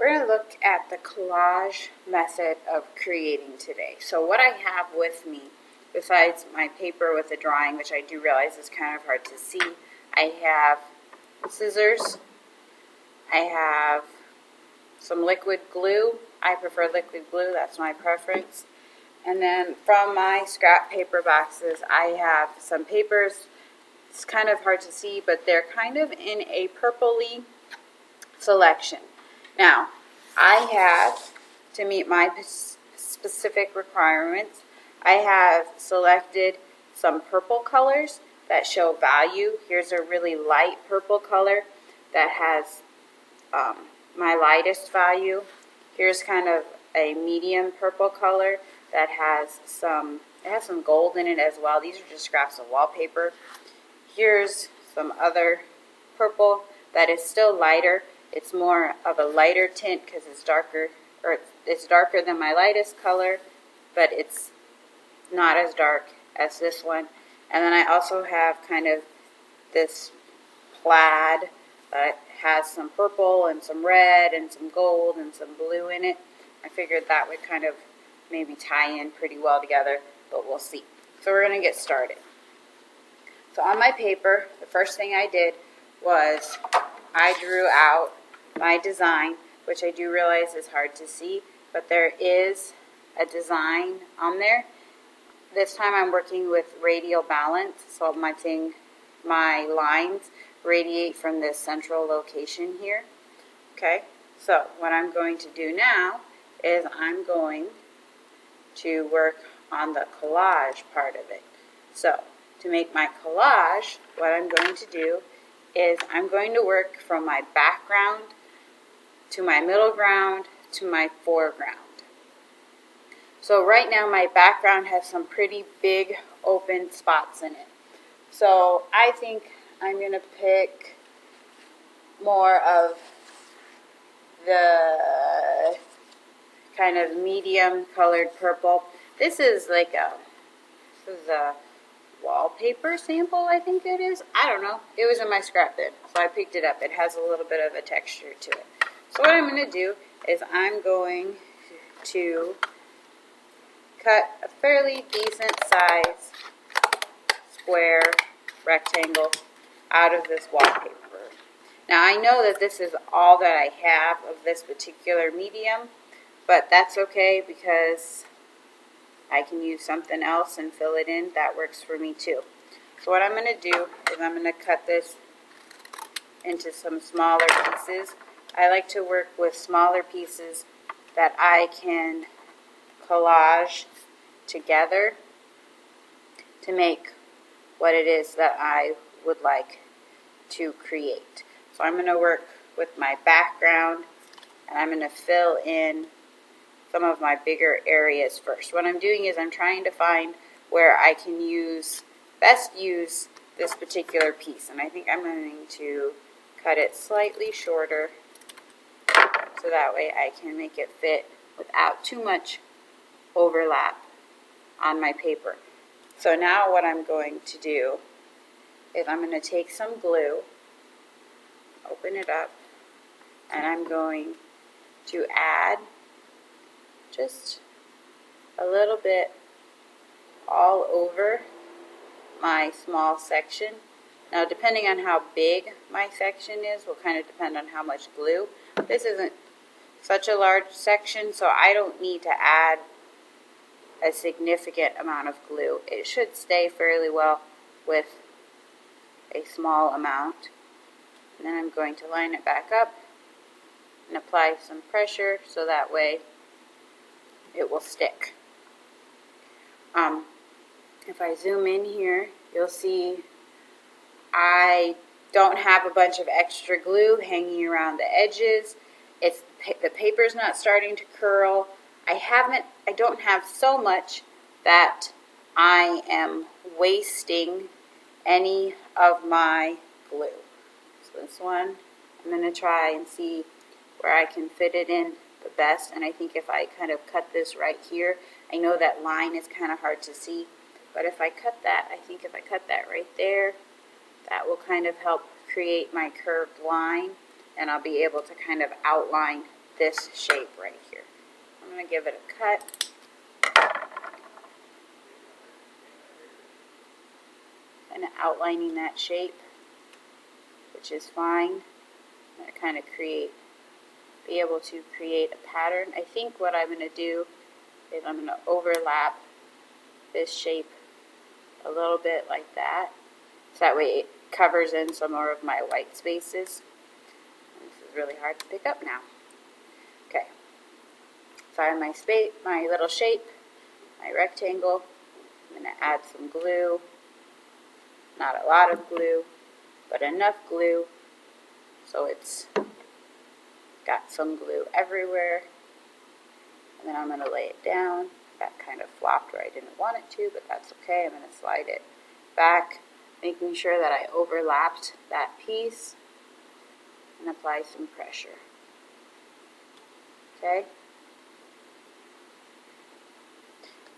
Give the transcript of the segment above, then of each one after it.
We're going to look at the collage method of creating today. So what I have with me, besides my paper with the drawing, which I do realize is kind of hard to see, I have scissors, I have some liquid glue. I prefer liquid glue, that's my preference. And then from my scrap paper boxes, I have some papers. It's kind of hard to see, but they're kind of in a purpley selection. Now, I have, to meet my specific requirements, I have selected some purple colors that show value. Here's a really light purple color that has my lightest value. Here's kind of a medium purple color that has some gold in it as well. These are just scraps of wallpaper. Here's some other purple that is still lighter. It's more of a lighter tint because it's darker, or it's darker than my lightest color, but it's not as dark as this one. And then I also have kind of this plaid that has some purple and some red and some gold and some blue in it. I figured that would kind of maybe tie in pretty well together, but we'll see. So we're going to get started. So on my paper, the first thing I did was I drew out my design, which I do realize is hard to see, but there is a design on there. This time I'm working with radial balance, so my lines radiate from this central location here. Okay, so what I'm going to do now is I'm going to work on the collage part of it. So to make my collage, what I'm going to do is I'm going to work from my background to my middle ground to my foreground. So right now my background has some pretty big open spots in it. So I think I'm going to pick more of the kind of medium colored purple. This is like a wallpaper sample, I think it is. I don't know. It was in my scrap bin, so I picked it up. It has a little bit of a texture to it. So what I'm going to do is I'm going to cut a fairly decent size square rectangle out of this wallpaper. Now I know that this is all that I have of this particular medium, but that's okay because I can use something else and fill it in. That works for me too. So what I'm going to do is I'm going to cut this into some smaller pieces. I like to work with smaller pieces that I can collage together to make what it is that I would like to create. So I'm going to work with my background and I'm going to fill in some of my bigger areas first. What I'm doing is I'm trying to find where I can best use this particular piece, and I think I'm going to cut it slightly shorter so that way I can make it fit without too much overlap on my paper. So now what I'm going to do is I'm going to take some glue, open it up, and I'm going to add just a little bit all over my small section. Now depending on how big my section is will kind of depend on how much glue. This isn't such a large section, so I don't need to add a significant amount of glue. It should stay fairly well with a small amount. And then I'm going to line it back up and apply some pressure so that way it will stick. If I zoom in here, you'll see I don't have a bunch of extra glue hanging around the edges. The paper's not starting to curl. I don't have so much that I am wasting any of my glue. So this one, I'm going to try and see where I can fit it in the best. And I think if I kind of cut this right here, I know that line is kind of hard to see, but if I cut that, I think if I cut that right there, that will kind of help create my curved line, and I'll be able to kind of outline this shape right here. I'm going to give it a cut. Kind of outlining that shape, which is fine. I'm going to kind of be able to create a pattern. I think what I'm going to do is I'm going to overlap this shape a little bit like that. So that way it covers in some more of my white spaces. This is really hard to pick up now. Okay. So I have my little shape, my rectangle. I'm going to add some glue. Not a lot of glue, but enough glue so it's got some glue everywhere. And then I'm going to lay it down. That kind of flopped where I didn't want it to, but that's okay. I'm going to slide it back, making sure that I overlapped that piece and apply some pressure. Okay?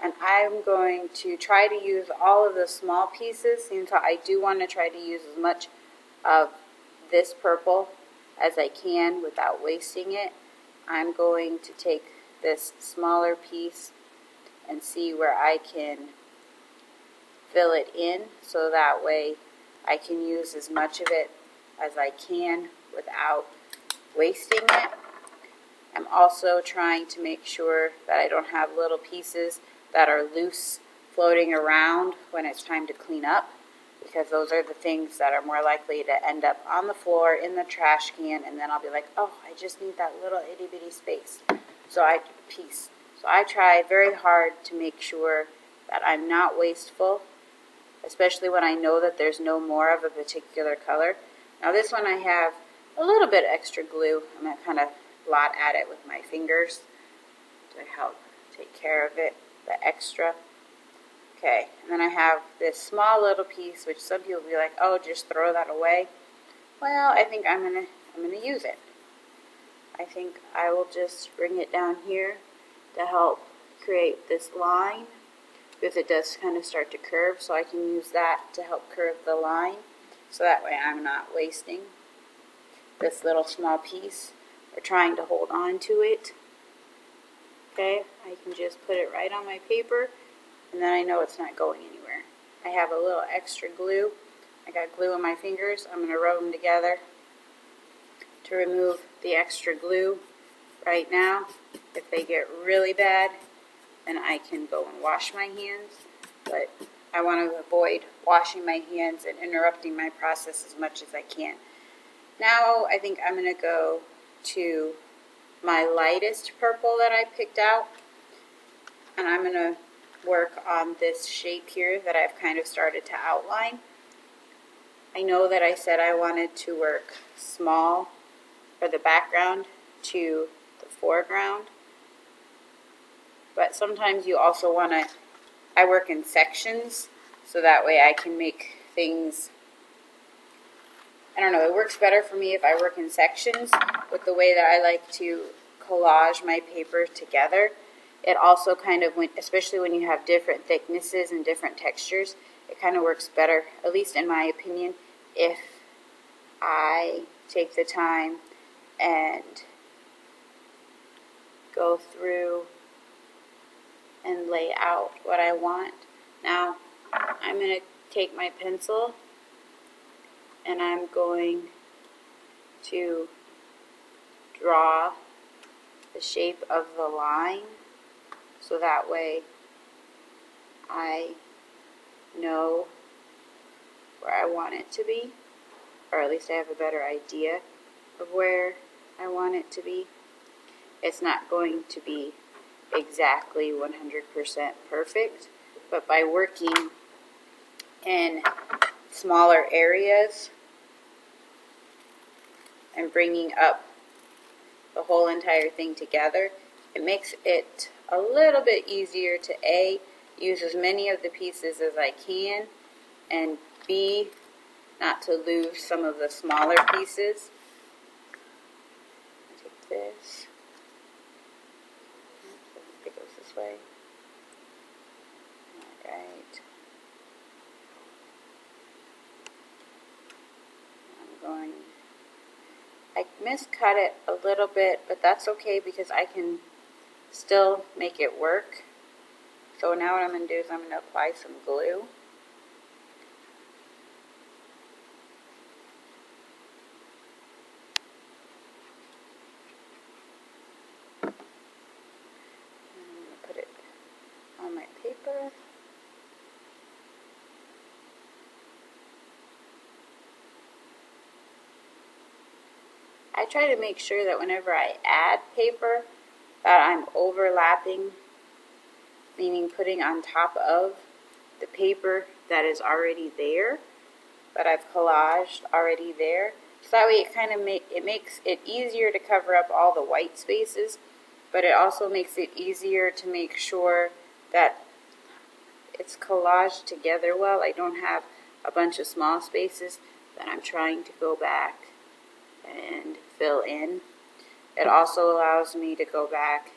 And I'm going to try to use all of the small pieces, since I do want to try to use as much of this purple as I can without wasting it. I'm going to take this smaller piece and see where I can fill it in, so that way I can use as much of it as I can without wasting it. I'm also trying to make sure that I don't have little pieces that are loose floating around when it's time to clean up, because those are the things that are more likely to end up on the floor in the trash can, and then I'll be like, oh, I just need that little itty bitty space. So I try very hard to make sure that I'm not wasteful, especially when I know that there's no more of a particular color. Now this one I have a little bit extra glue. I'm going to kind of blot at it with my fingers to help take care of it, the extra. Okay, and then I have this small little piece, which some people will be like, oh, just throw that away. Well, I think I'm gonna use it. I think I will just bring it down here to help create this line, because it does kind of start to curve, so I can use that to help curve the line, so that way I'm not wasting this little small piece or trying to hold on to it. Okay, I can just put it right on my paper, and then I know it's not going anywhere. I have a little extra glue. I got glue on my fingers. I'm going to rub them together to remove the extra glue right now. If they get really bad, then I can go and wash my hands, but I want to avoid washing my hands and interrupting my process as much as I can. Now I think I'm going to go to my lightest purple that I picked out, and I'm going to work on this shape here that I've kind of started to outline. I know that I said I wanted to work small for the background to the foreground, but sometimes you also want to, I work in sections, so that way I can make things, I don't know, it works better for me if I work in sections with the way that I like to collage my paper together. It also kind of, especially when you have different thicknesses and different textures, it kind of works better, at least in my opinion, if I take the time and go through and lay out what I want. Now, I'm going to take my pencil and I'm going to draw the shape of the line, so that way I know where I want it to be, or at least I have a better idea of where I want it to be. It's not going to be exactly 100% perfect, but by working in smaller areas and bringing up the whole entire thing together, it makes it a little bit easier to A, use as many of the pieces as I can, and B, not to lose some of the smaller pieces. Take this. It goes this way. Alright. I'm going I miscut it a little bit, but that's okay because I can still make it work. So now what I'm going to do is I'm going to apply some glue. And I'm going to put it on my paper. I try to make sure that whenever I add paper that I'm overlapping, meaning putting on top of the paper that is already there, that I've collaged already there. So that way it kind of makes it easier to cover up all the white spaces, but it also makes it easier to make sure that it's collaged together well. I don't have a bunch of small spaces that I'm trying to go back and fill in. It also allows me to go back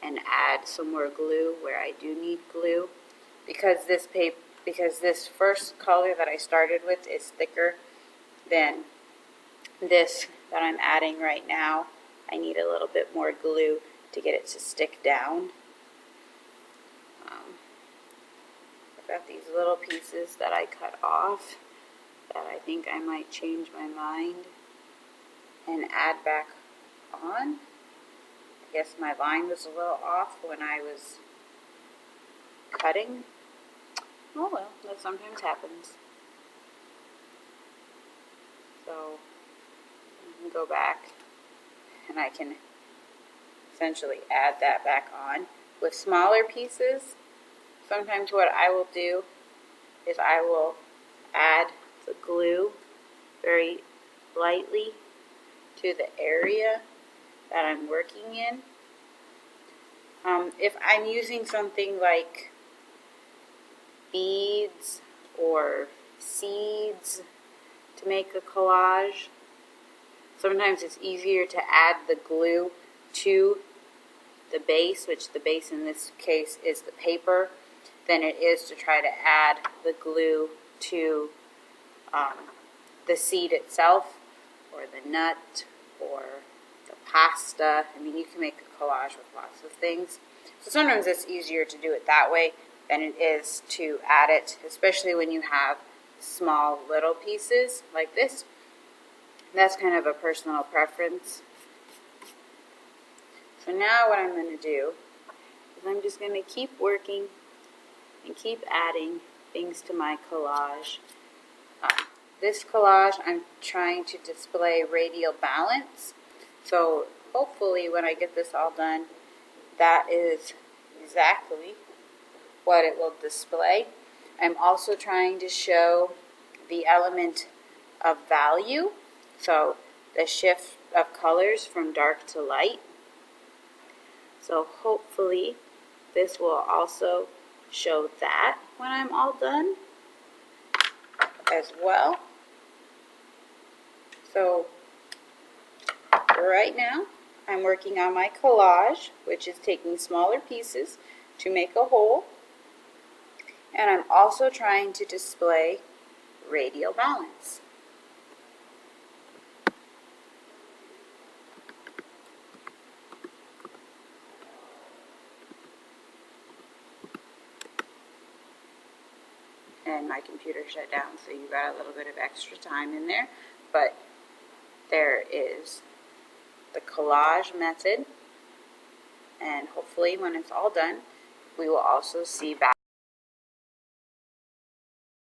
and add some more glue where I do need glue, because this first color that I started with is thicker than this that I'm adding right now. I need a little bit more glue to get it to stick down. I've got these little pieces that I cut off that I think I might change my mind and add back on. I guess my line was a little off when I was cutting. Oh well, that sometimes happens. So I can go back and I can essentially add that back on. With smaller pieces, sometimes what I will do is I will add the glue very lightly to the area that I'm working in. If I'm using something like beads or seeds to make a collage, sometimes it's easier to add the glue to the base, which the base in this case is the paper, than it is to try to add the glue to the seed itself, or the nut, or the pasta. I mean, you can make a collage with lots of things. So sometimes it's easier to do it that way than it is to add it, especially when you have small little pieces like this. That's kind of a personal preference. So now what I'm going to do is I'm just going to keep working and keep adding things to my collage. This collage, I'm trying to display radial balance. So hopefully when I get this all done, that is exactly what it will display. I'm also trying to show the element of value, so the shift of colors from dark to light. So hopefully this will also show that when I'm all done as well. So right now I'm working on my collage, which is taking smaller pieces to make a whole, and I'm also trying to display radial balance. And my computer shut down, so you got a little bit of extra time in there, but there is the collage method, and hopefully when it's all done we will also see back